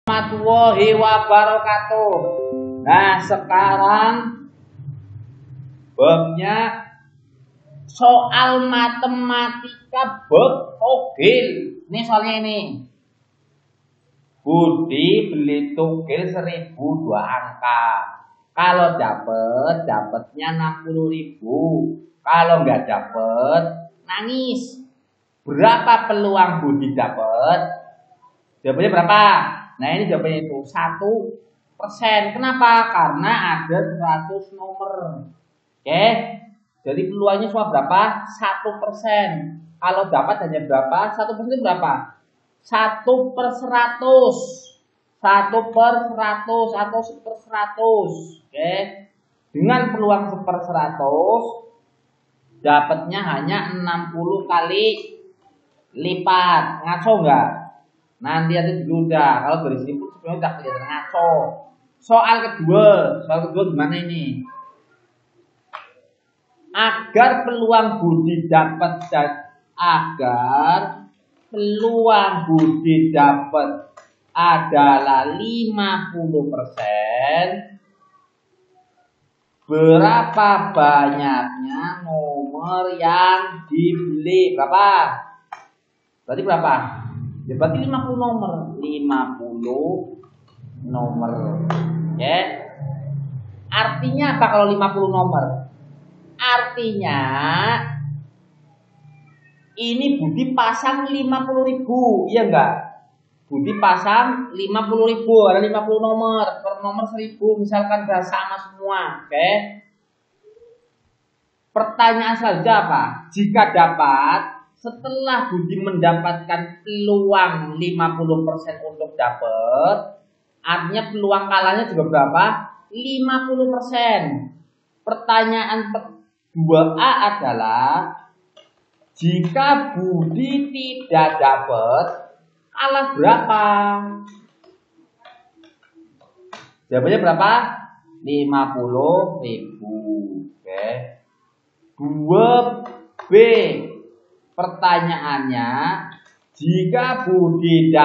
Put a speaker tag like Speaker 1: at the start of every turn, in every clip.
Speaker 1: Warahmatullahi wabarakatuh. Nah, sekarang babnya soal matematika bab togel. Ini soalnya ini. Budi beli togel 1000 2 angka. Kalau dapatnya 60.000. Kalau nggak dapet, nangis. Berapa peluang Budi dapat? Jawabannya berapa? Nah, ini jawabannya itu 1%. Kenapa? Karena ada 100 nomor. Oke. Jadi peluangnya cuma berapa? 1%. Kalau dapat hanya berapa? 1% itu berapa? 1/100. 1/100 atau 1/100. Oke. Dengan peluang 1/100 dapatnya hanya 60 kali lipat. Ngaco enggak? Nanti ada udah. Kalau dari sini pun sebenarnya udah kelihatan ngaco. Soal kedua gimana ini? Agar peluang Budi dapat adalah 50%. Berapa banyaknya nomor yang dibeli? Berapa? Berarti berapa? Ya berarti 50 nomor. 50 nomor. Ya. Artinya apa kalau 50 nomor? Artinya ini Budi pasang 50.000, iya enggak? Budi pasang 50.000, ada 50 nomor, per nomor 1000 misalkan sudah sama semua, oke? Pertanyaan selanjutnya apa? Jika dapat, setelah Budi mendapatkan peluang 50% untuk dapat, artinya peluang kalahnya juga berapa? 50%. Pertanyaan 2A adalah jika Budi tidak dapat, kalah berapa? Jawabannya berapa? 50.000. Oke. 2B. Pertanyaannya, jika Budi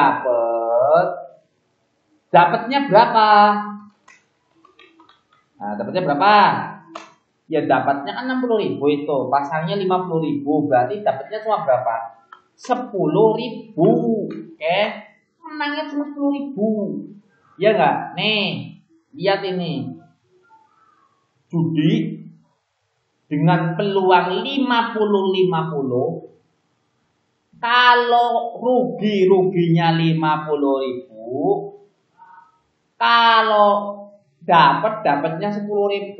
Speaker 1: dapatnya berapa? Nah, dapatnya berapa? Ya dapatnya kan 60.000 itu, pasangnya 50.000, berarti dapatnya cuma berapa? 10.000. Oke, menangnya cuma 10.000. Ya enggak? Nih, lihat ini. Judi dengan peluang 50-50. Kalau ruginya 50.000, kalau dapatnya 10.000.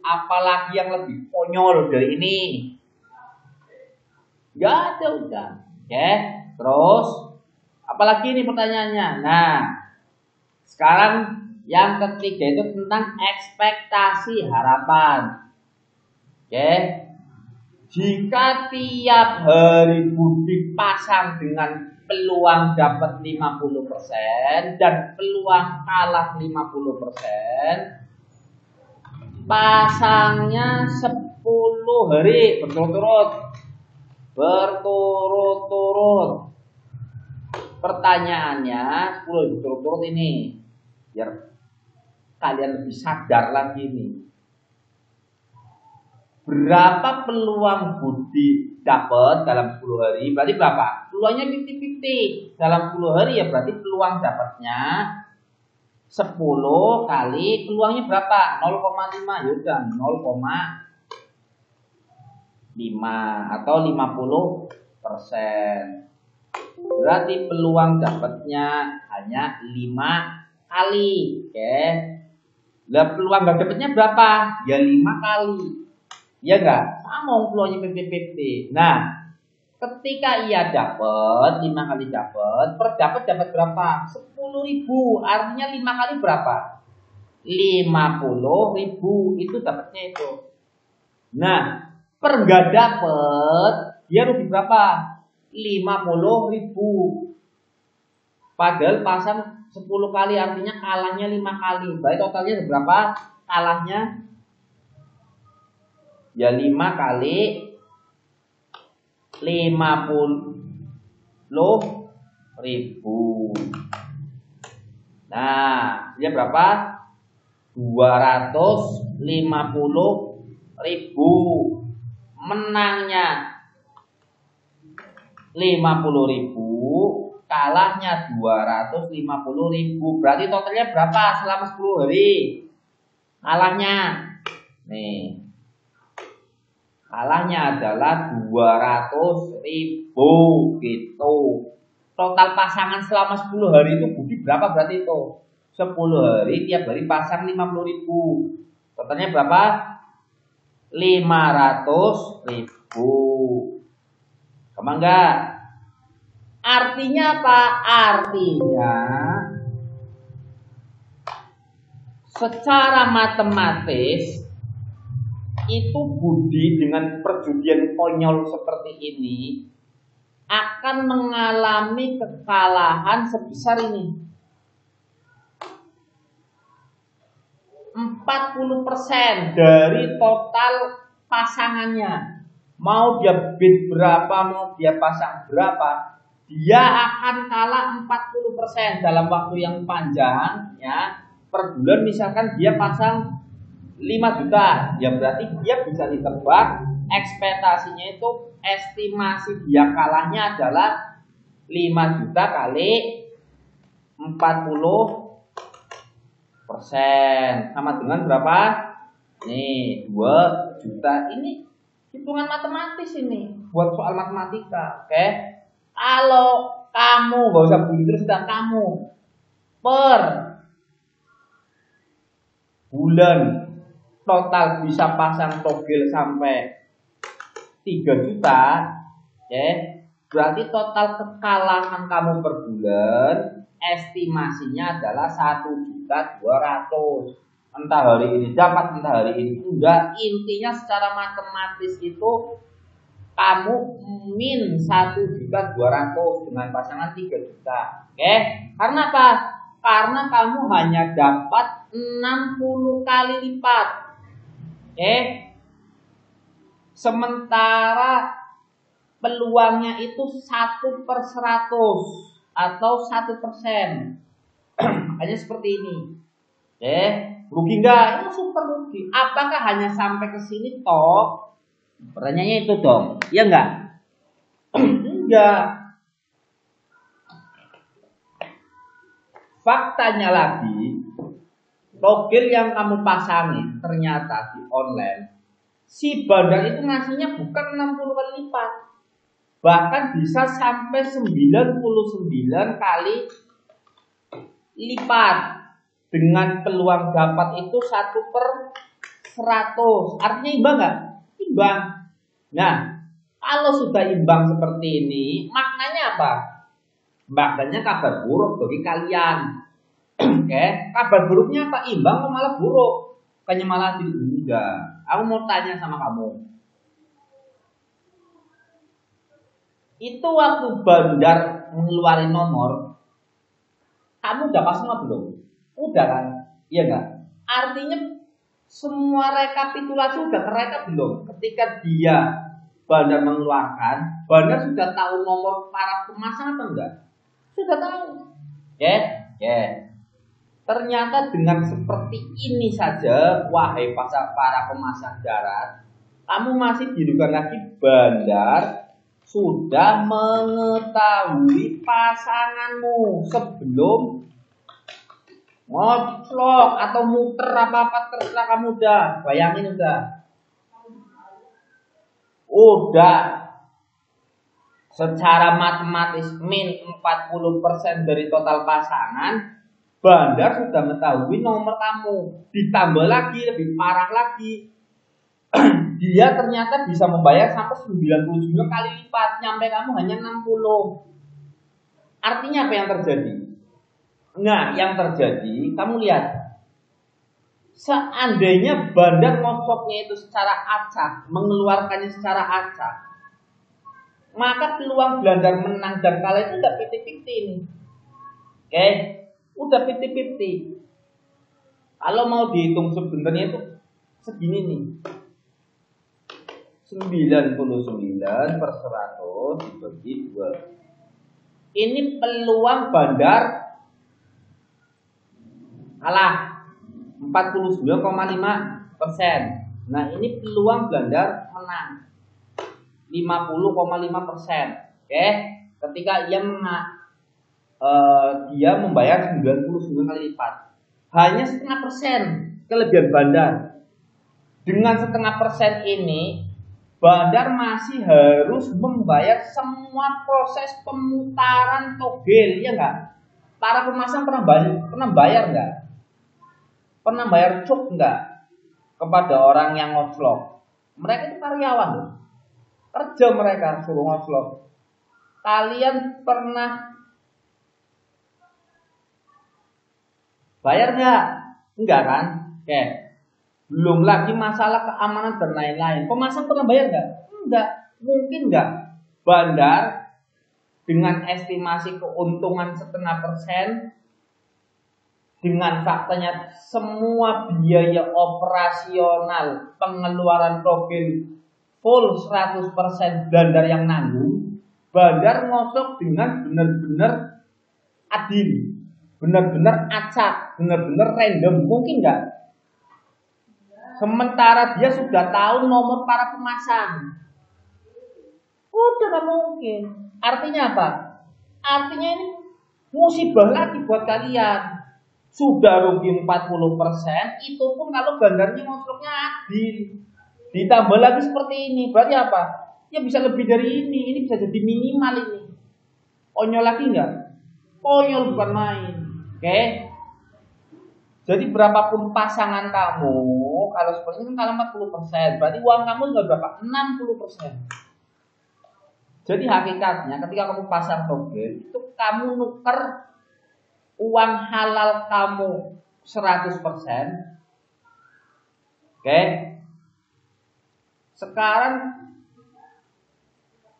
Speaker 1: Apalagi yang lebih konyol dari ini? Gak ada udah. Oke, terus apalagi ini pertanyaannya. Nah, sekarang yang ketiga itu tentang ekspektasi harapan. Oke. Jika tiap hari Budi pasang dengan peluang dapat 50% dan peluang kalah 50%, pasangnya 10 hari berturut-turut. Pertanyaannya 10 berturut-turut ini, biar kalian lebih sadar lagi nih. Berapa peluang Budi dapat dalam 10 hari? Berarti berapa? Peluangnya 50-50. Dalam 10 hari ya berarti peluang dapatnya 10 kali peluangnya berapa? 0,5. Ya udah 0,5 atau 50%. Berarti peluang dapatnya hanya 5 kali. Oke. Lah peluang nggak dapatnya berapa? Ya 5 kali. Ya enggak? Sama peluangnya 50-50. Nah, ketika ia dapat 5 kali dapat berapa? 10.000. Artinya 5 kali berapa? 50.000. Itu dapatnya itu. Nah, per enggak dapat, dia rugi berapa? 50.000. Padahal pasang 10 kali, artinya kalahnya 5 kali. Berarti totalnya berapa? Kalahnya ya 5 kali 50.000. Nah, dia berapa? 250.000. Menangnya 50.000, kalahnya 250.000. Berarti totalnya berapa selama 10 hari? Kalahnya. Nih. Kalahnya adalah 200.000 gitu. Total pasangan selama 10 hari itu Budi berapa berarti itu? 10 hari tiap hari pasang 50.000. Totalnya berapa? 500.000. Gampang enggak? Artinya apa? Artinya secara matematis itu Budi dengan perjudian konyol seperti ini akan mengalami kekalahan sebesar ini. 40% dari total pasangannya. Mau dia bid berapa, mau dia pasang berapa, dia akan kalah 40% dalam waktu yang panjang ya. Per bulan misalkan dia pasang 5 juta, ya berarti dia bisa ditebak ekspektasinya itu estimasi dia kalahnya adalah 5 juta kali 40%. Sama dengan berapa? Nih, 2 juta. Ini hitungan matematis ini. Buat soal matematika, oke? Kalau kamu, gak usah begitu terus, dan kamu per bulan total bisa pasang togel sampai 3 juta, oke? Berarti total kekalahan kamu per bulan estimasinya adalah 1.200.000. Entah hari ini dapat, entah hari ini enggak. Intinya secara matematis itu kamu min 1.200.000 dengan pasangan 3 juta. Oke? Karena apa? Karena kamu hanya dapat 60 kali lipat. Oke? Sementara peluangnya itu 1/100 atau 1%. Makanya seperti ini. Oke? Rugi enggak? Ini super rugi. Apakah hanya sampai ke sini toh? Pertanyaannya itu dong. Iya enggak? Enggak. Faktanya lagi, togel yang kamu pasangin ternyata di online, si bandar itu ngasihnya bukan 60 kali lipat. Bahkan bisa sampai 99 kali lipat. Dengan peluang dapat itu 1/100. Artinya imbang nggak? Imbang. Nah, kalau sudah imbang seperti ini, maknanya apa? Maknanya kabar buruk bagi kalian. Oke, kabar buruknya apa? Imbang atau malah buruk? Bukannya malah enggak. Aku mau tanya sama kamu. Itu waktu bandar mengeluarkan nomor, kamu udah pasang belum? Udah kan? Iya enggak? Artinya semua rekapitulasi udah terrekap belum? Ketika dia bandar mengeluarkan, bandar sudah tahu nomor para pemasang atau enggak? Sudah tahu. Ya. Ternyata dengan seperti ini saja, wahai para pemasang darat, kamu masih dirugikan lagi. Bandar sudah mengetahui pasanganmu sebelum ngoclok atau muter apa-apa terserah kamu. Udah bayangin, udah secara matematis min 40% dari total pasangan, bandar sudah mengetahui nomor kamu. Ditambah lagi, lebih parah lagi, dia ternyata bisa membayar sampai 99 kali lipat, nyampe kamu hanya 60. Artinya apa yang terjadi? Nah, yang terjadi, kamu lihat, seandainya bandar ngocoknya itu secara acak, mengeluarkannya secara acak, maka peluang bandar menang dan kalah itu udah 50-50 nih. Oke, udah 50-50. Kalau mau dihitung sebenarnya itu segini nih, 99/100 dibagi 2. Ini peluang bandar Kalah 49,5%. Nah, ini peluang Bandar menang 50,5%. Oke, ketika dia membayar 99 kali lipat. Hanya 0,5% kelebihan Bandar. Dengan 0,5% ini, Bandar masih harus membayar semua proses pemutaran togel, ya enggak? Para pemasang pernah bayar enggak? Pernah bayar cuk enggak kepada orang yang ngoclok? Mereka itu karyawan loh. Kerja mereka suruh ngoclok. Kalian pernah bayar enggak? Enggak kan? Oke. Belum lagi masalah keamanan dan lain-lain. Pemasang pernah bayar enggak? Enggak. Mungkin enggak. Bandar dengan estimasi keuntungan 0,5%, dengan faktanya semua biaya operasional pengeluaran togel full 100% Bandar yang nanggung. Bandar ngocok dengan benar-benar adil, benar-benar acak, benar-benar random. Mungkin enggak? Sementara dia sudah tahu nomor para pemasang. Udah gak mungkin. Artinya apa? Artinya ini musibah lagi buat kalian. Sudah rugi 40%, itu pun kalau bandarnya ngocoknya adil. Ditambah lagi seperti ini, berarti apa? Ya bisa lebih dari ini. Ini bisa jadi minimal ini. Konyol lagi enggak? Konyol bukan main. Oke? Jadi berapapun pasangan kamu, kalau seperti ini kan kalau 40%, berarti uang kamu tinggal berapa? 60%. Jadi hakikatnya ketika kamu pasang togel, itu kamu nuker uang halal kamu 100%. Oke? Sekarang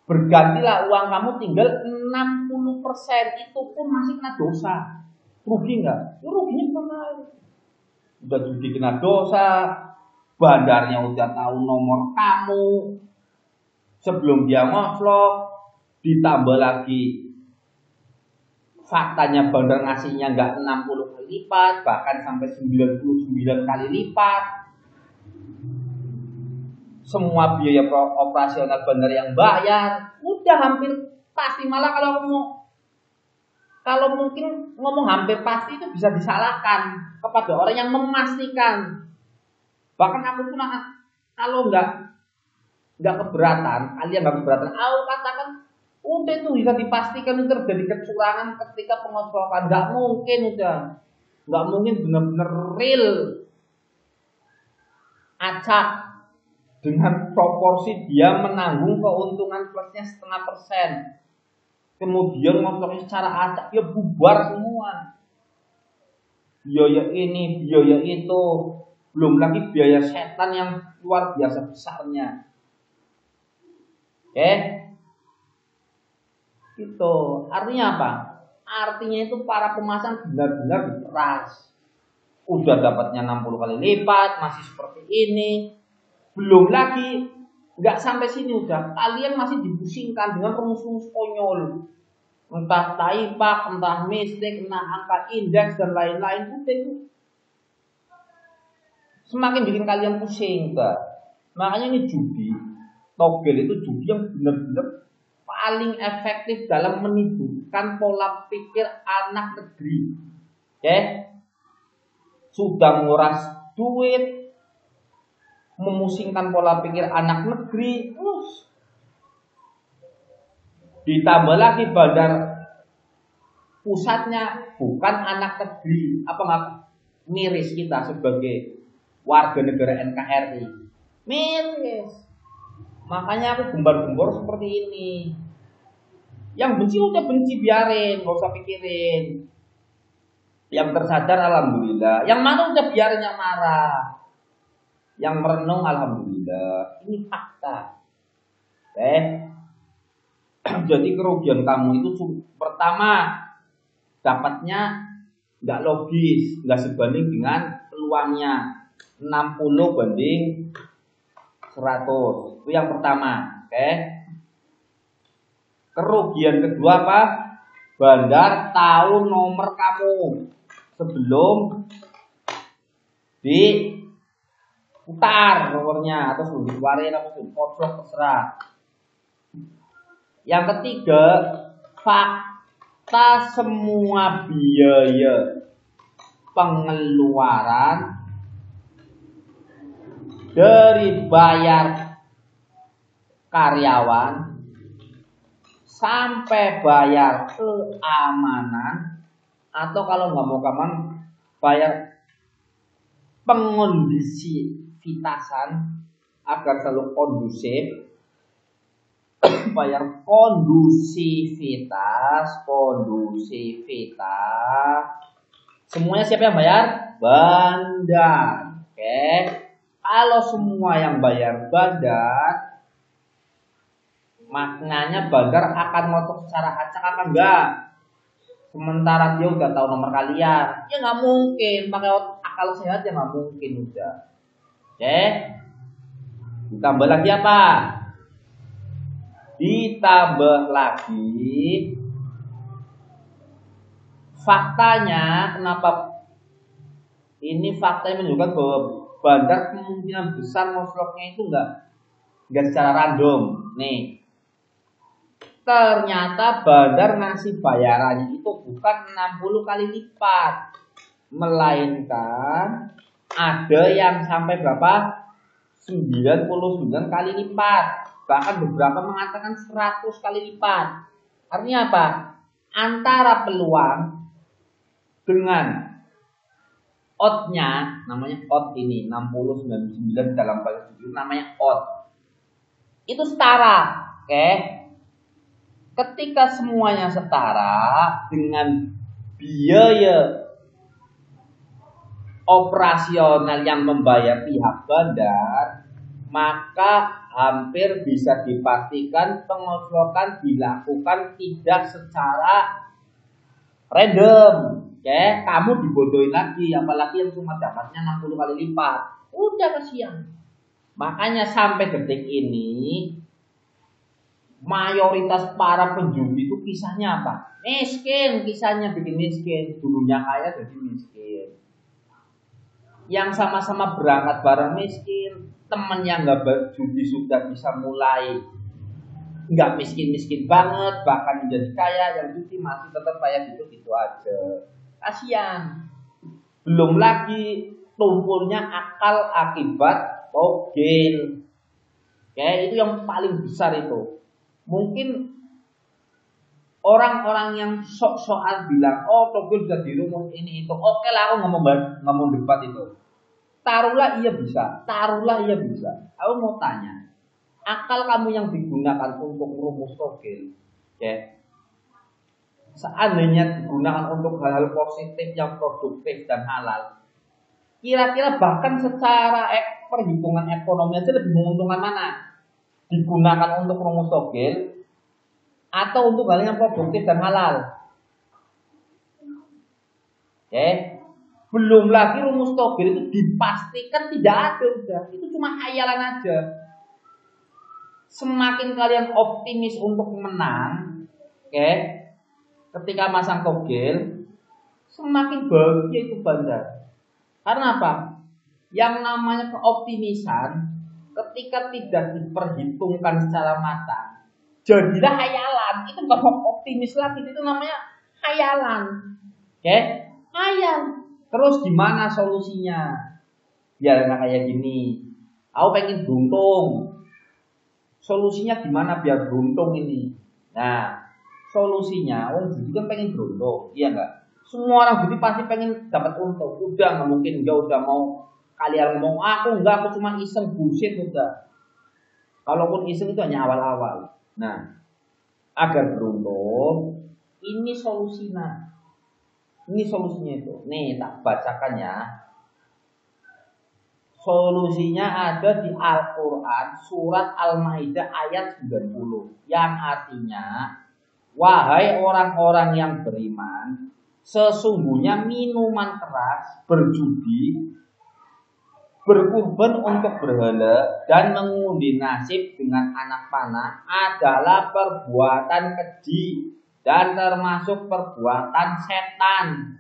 Speaker 1: bergantilah uang kamu tinggal 60%, itu pun masih kena dosa. Rugi enggak? Ya ruginya bukan main. Udah judi kena dosa, bandarnya udah tahu nomor kamu sebelum dia ngoclok, ditambah lagi faktanya bandar ngasihnya enggak 60 kali lipat, bahkan sampai 99 kali lipat. Semua biaya operasional bandar yang bayar, udah hampir pasti. Malah kalau mungkin ngomong hampir pasti itu bisa disalahkan kepada orang yang memastikan. Bahkan aku pun kalau nggak keberatan, kalian nggak keberatan, aku katakan udah itu bisa dipastikan itu terjadi kecurangan ketika pengoclokan. Nggak mungkin, nggak mungkin benar-benar real acak dengan proporsi dia menanggung keuntungan plusnya 0,5%. Kemudian ngocoknya secara acak, ya bubar semua. Biaya ini, biaya itu, belum lagi biaya setan yang luar biasa besarnya. Oke? Itu artinya apa? Artinya itu para pemasang benar-benar keras. Udah dapatnya 60 kali lipat, masih seperti ini. Belum lagi, nggak sampai sini udah, kalian masih dipusingkan dengan rumus-rumus konyol, entah taipak, entah mistik, entah angka indeks dan lain-lain. Udah itu semakin bikin kalian pusing, enggak? Makanya ini judi, togel itu judi yang benar-benar paling efektif dalam menidurkan pola pikir anak negeri. Oke? Sudah menguras duit, memusingkan pola pikir anak negeri, ditambah lagi bandar pusatnya bukan anak negeri. Apa nggak miris kita sebagai warga negara NKRI? Miris. Makanya aku gembar-gembor seperti ini. Yang benci udah benci, biarin, nggak usah pikirin. Yang tersadar alhamdulillah, yang mana udah biarin yang marah. Yang merenung alhamdulillah. Ini fakta. Jadi kerugian kamu itu pertama dapatnya nggak logis, nggak sebanding dengan peluangnya. 60 banding 100. Itu yang pertama. Kerugian kedua apa? Bandar tahu nomor kamu sebelum diputar nomornya atau sudah dikeluarin atau sudah pojok terserah. Yang ketiga, fakta semua biaya pengeluaran dari bayar karyawan sampai bayar keamanan, atau kalau nggak mau keamanan bayar pengondisivitasan agar selalu kondusif, bayar kondusivitas, semuanya siapa yang bayar? Bandar. Oke. Kalau semua yang bayar bandar, maknanya bandar akan ngotot secara acak apa enggak? Sementara dia udah tahu nomor kalian, ya nggak mungkin pakai akal sehat, ya nggak mungkin udah. Oke. Ditambah lagi apa? Ditambah lagi faktanya, kenapa ini faktanya menunjukkan bahwa bandar kemungkinan besar ngosloknya itu enggak secara random. Nih, ternyata bandar ngasih bayarannya itu bukan 60 kali lipat, melainkan ada yang sampai berapa? 99 kali lipat. Bahkan beberapa mengatakan 100 kali lipat. Artinya apa? Antara peluang dengan odd-nya, namanya odd ini 60 99 dalam bahasa jujur namanya odd. Itu setara, oke? Ketika semuanya setara dengan biaya operasional yang membayar pihak bandar, maka hampir bisa dipastikan pengoslokan dilakukan tidak secara random. Ya, kamu dibodohin lagi, apalagi yang cuma dapatnya 60 kali lipat. Udah kasihan. Makanya sampai detik ini mayoritas para penjudi itu kisahnya apa? Miskin, kisahnya bikin miskin. Dulunya kaya jadi miskin. Yang sama-sama berangkat bareng miskin. Temen yang gak berjudi sudah bisa mulai nggak miskin-miskin banget, bahkan menjadi kaya, yang judi masih tetap kayak gitu-gitu aja. Kasihan. Belum lagi tumpulnya akal akibat togel. Ya, itu yang paling besar itu. Mungkin orang-orang yang sok-sokan bilang, oh togel sudah dirumus ini itu. Oke lah, aku ngomong debat itu. Taruhlah iya bisa. Aku mau tanya, akal kamu yang digunakan untuk merumus togel, ya, seandainya digunakan untuk hal-hal positif yang produktif dan halal, kira-kira bahkan secara perhitungan ekonomi aja lebih menguntungkan mana? Digunakan untuk rumus togel atau untuk hal yang produktif dan halal? Belum lagi rumus togel itu dipastikan tidak ada, udah. Itu cuma khayalan aja. Semakin kalian optimis untuk menang, ketika masang togel, semakin bahagia itu bandar. Karena apa? Yang namanya keoptimisan ketika tidak diperhitungkan secara matang, jadilah hayalan. Itu bukan optimis lagi, itu namanya hayalan. Hayal. Terus gimana solusinya? Biar nggak kayak gini. Aku pengen beruntung. Solusinya gimana biar beruntung ini? Nah, solusinya orang judi kan pengen beruntung, iya nggak? Semua orang judi pasti pengen dapat untung. Udah nggak mungkin nggak, udah mau kalian ngomong aku nggak, aku cuma iseng, bullshit udah. Kalaupun iseng itu hanya awal-awal. Nah, agar beruntung, ini solusinya. Ini solusinya itu. Nih, tak bacakan ya. Solusinya ada di Al-Quran surat Al-Maidah ayat 90. Yang artinya, wahai orang-orang yang beriman, sesungguhnya minuman keras, berjudi, berkurban untuk berhala, dan mengundi nasib dengan anak panah adalah perbuatan keji dan termasuk perbuatan setan.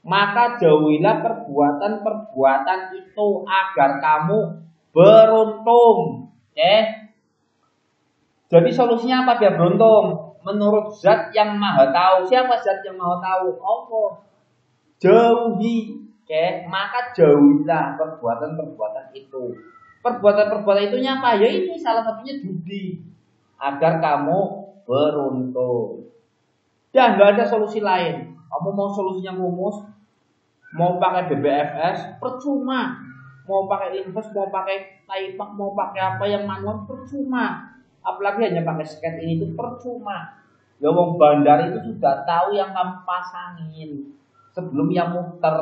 Speaker 1: maka jauhilah perbuatan-perbuatan itu agar kamu beruntung. Oke? Jadi solusinya apa biar beruntung? Menurut zat yang maha tahu. Siapa zat yang maha tahu? Allah. Jauhi. Oke? Maka jauhilah perbuatan-perbuatan itu. Perbuatan-perbuatan itunya apa? Ya ini salah satunya judi. Agar kamu beruntung. Ya nggak ada solusi lain. Kamu mau solusinya rumus, mau pakai BBFS, percuma. Mau pakai invest, mau pakai taipak, mau pakai apa yang manual, percuma. Apalagi hanya pakai sket ini itu percuma. Ya wong bandar itu sudah tahu yang kamu pasangin sebelum yang muter.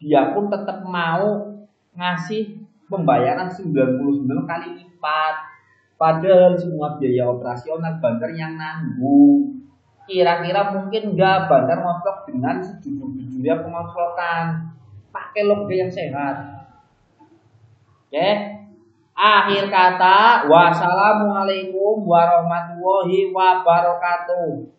Speaker 1: Dia pun tetap mau ngasih pembayaran 99 kali lipat. Padahal semua biaya operasional bandar yang nanggung. Kira-kira mungkin enggak bandar ngoplok dengan sejujur-jujurnya pengoplokan. Pakai logika yang sehat. Oke. Akhir kata, wassalamualaikum warahmatullahi wabarakatuh.